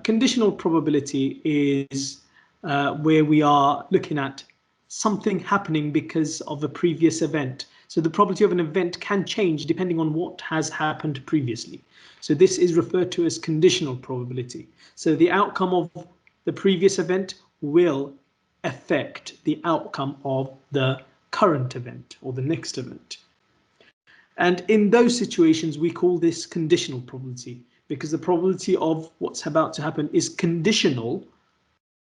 Conditional probability is where we are looking at something happening because of a previous event. So the probability of an event can change depending on what has happened previously. So this is referred to as conditional probability. So the outcome of the previous event will affect the outcome of the current event or the next event. And in those situations, we call this conditional probability because the probability of what's about to happen is conditional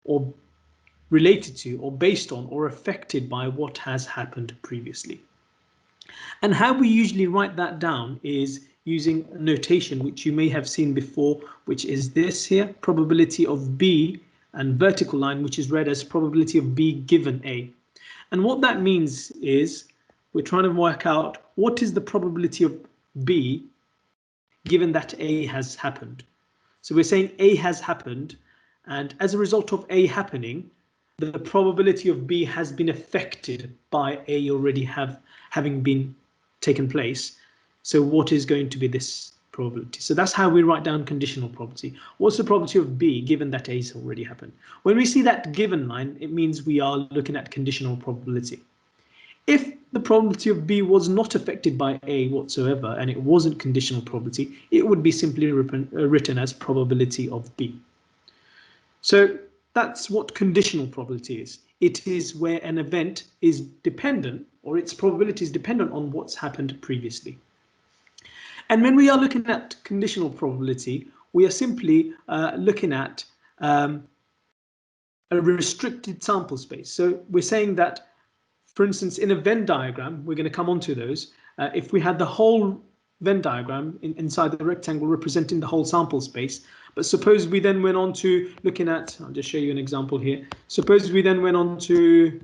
or related to or based on or affected by what has happened previously. And how we usually write that down is using a notation which you may have seen before, which is this here, probability of B, and vertical line, which is read as probability of B given A. And what that means is we're trying to work out what is the probability of B given that A has happened. So we're saying A has happened, and as a result of A happening, the probability of B has been affected by A already having been taken place. So what is going to be this probability? So that's how we write down conditional probability. What's the probability of B given that A has already happened? When we see that given line, it means we are looking at conditional probability. If the probability of B was not affected by A whatsoever and it wasn't conditional probability, it would be simply written as probability of B. So that's what conditional probability is. It is where an event is dependent, or its probability is dependent on what's happened previously. And when we are looking at conditional probability, we are simply looking at a restricted sample space. So we're saying that, for instance, in a Venn diagram, we're going to come on to those. If we had the whole Venn diagram inside the rectangle representing the whole sample space, but suppose we then went on to looking at, I'll just show you an example here. Suppose we then went on to,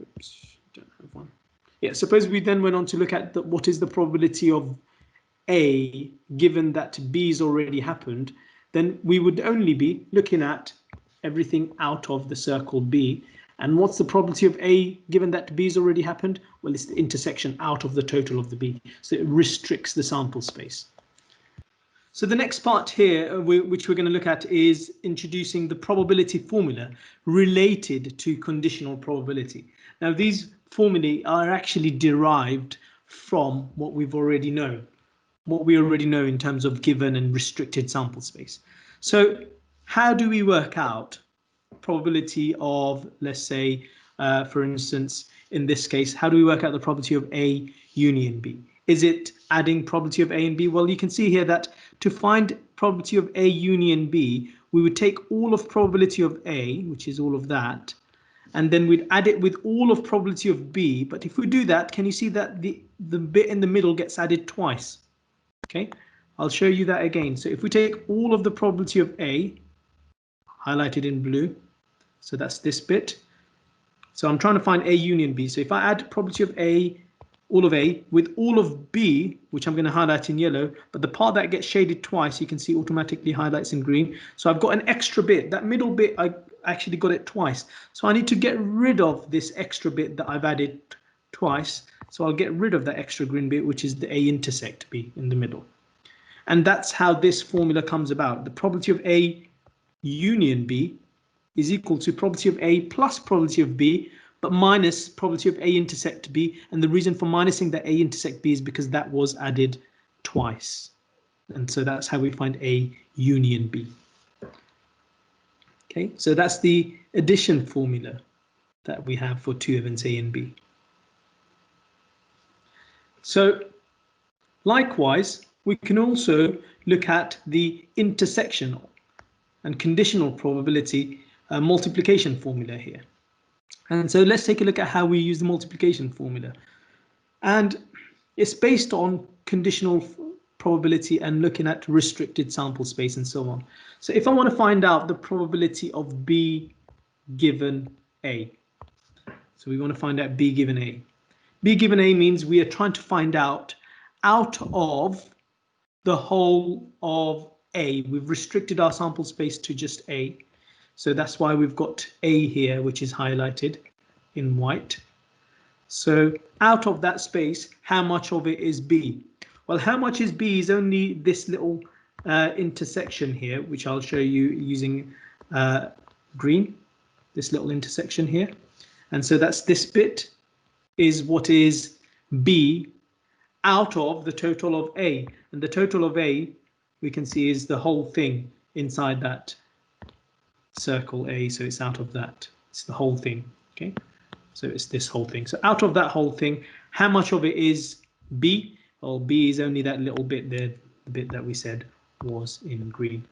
oops, don't have one. Yeah, suppose we then went on to look at what is the probability of A given that B's already happened, then we would only be looking at everything out of the circle B. And what's the probability of A given that B's already happened? Well, it's the intersection out of the total of the B. So it restricts the sample space. So the next part here, which we're going to look at, is introducing the probability formula related to conditional probability. Now, these formulae are actually derived from what we already know in terms of given and restricted sample space. So how do we work out probability of, let's say, for instance, in this case, how do we work out the probability of A union B? Is it adding probability of A and B? Well, you can see here that to find probability of A union B, we would take all of probability of A, which is all of that, and then we'd add it with all of probability of B. But if we do that, can you see that the bit in the middle gets added twice? Okay, I'll show you that again. So if we take all of the probability of A, highlighted in blue, so that's this bit. So I'm trying to find A union B. So if I add probability of A, all of A, with all of B, which I'm going to highlight in yellow, but the part that gets shaded twice, you can see automatically highlights in green. So I've got an extra bit. That middle bit, I actually got it twice. So I need to get rid of this extra bit that I've added twice. So I'll get rid of that extra green bit, which is the A intersect B in the middle. And that's how this formula comes about. The probability of A union B is equal to probability of A plus probability of B, but minus probability of A intersect B. And the reason for minusing the A intersect B is because that was added twice. And so that's how we find A union B. Okay, so that's the addition formula that we have for two events A and B. So likewise, we can also look at the intersection and conditional probability multiplication formula here. And so let's take a look at how we use the multiplication formula. And it's based on conditional probability and looking at restricted sample space and so on. So if I want to find out the probability of B given A, so we want to find out B given A. B given A means we are trying to find out of the whole of A. We've restricted our sample space to just A. So that's why we've got A here, which is highlighted in white. So out of that space, how much of it is B? Well, how much is B is only this little intersection here, which I'll show you using green, this little intersection here. And so that's this bit is what is B out of the total of A. And the total of A, we can see, is the whole thing inside that circle A. So it's out of that. It's the whole thing. Okay. So it's this whole thing. So out of that whole thing, how much of it is B? Well, B is only that little bit there, the bit that we said was in green.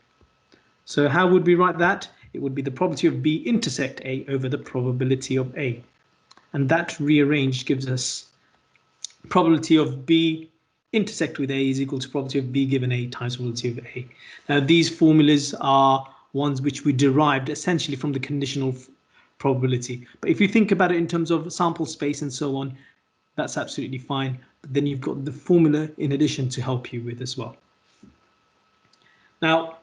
So how would we write that? It would be the probability of B intersect A over the probability of A. And that rearranged gives us probability of B intersect with A is equal to probability of B given A times probability of A. Now these formulas are ones which we derived essentially from the conditional probability. But if you think about it in terms of sample space and so on, that's absolutely fine. But then you've got the formula in addition to help you with as well. Now,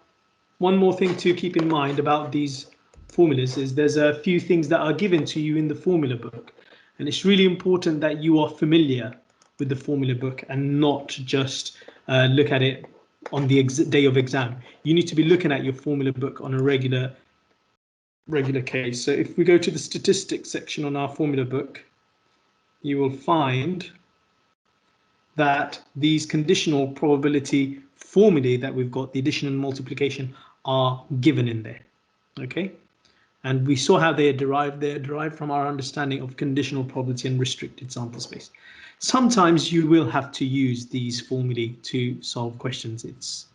one more thing to keep in mind about these formulas is there's a few things that are given to you in the formula book. And it's really important that you are familiar with the formula book and not just look at it on the day of exam. You need to be looking at your formula book on a regular case. So if we go to the statistics section on our formula book, you will find that these conditional probability formulae that we've got, the addition and multiplication, are given in there. Okay, and we saw how they are derived. They are derived from our understanding of conditional probability and restricted sample space. Sometimes you will have to use these formulae to solve questions. It's